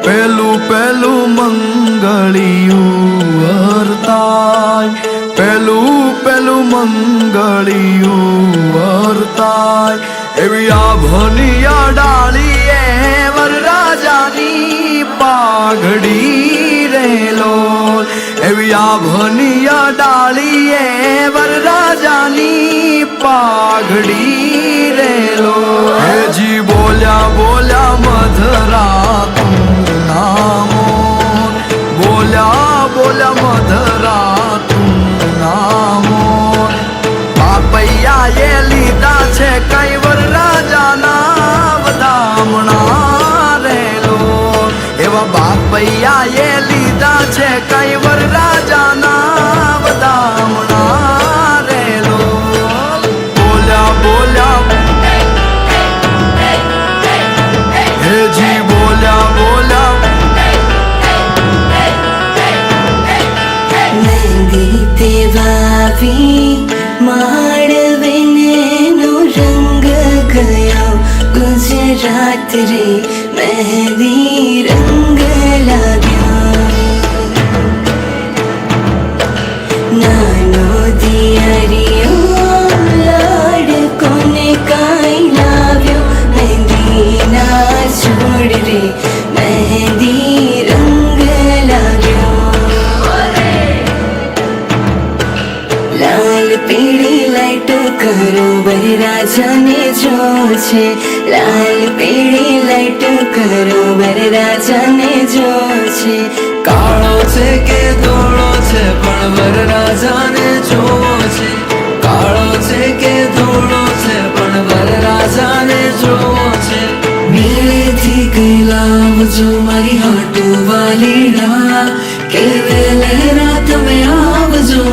પેલું પેલું મંગળિયું વર્તાય, પેલું પેલું મંગળિયું વર્તાય, એવી આભનિયા ડાળીએ વરરાજાની પાઘડી રેલો, એવી આભનિયા ડાળીએ વરરાજાની પાઘડી રેલો. હેજી બોલ્યા બોલ્યા મધરા તું નામો, બોલ્યા બોલ્યા મધરા તું નામો. બાપૈયાએ લીધા છે કઈ વરરાજાના વધામણા રેલો, એવા બાપૈયાએ લીધા છે કઈ વરરાજાના વધામણા રેલો. બોલ્યા બોલ્યા હેજી બોલ્યા બોલ્યા મહેંદી તે વાવી માંડવીનો રંગ ગયો ગુજરાત રે, મહેંદી રંગ લાગ્યો. નાનો દિયરિયો લાડકોને કાંઈ લાવ્યો, મહેંદીના છોડ રે મહેંદી રંગ લાગ્યો. લાલ પીળી લાઈટો કરો વરરાજાને જો છે, લાલ પીળી લાઈટો કરો વરરાજાને જો છે. કાળો છે કે ધોળો છે પણ વરરાજાને જોવો છે, કાળો છે કે ધોળો છે પણ વરરાજાને જોવો છે. મેળેથી કઈ લાવજો મારી હાટુ વાલીડા, કે વેલેરા તમે આવજો.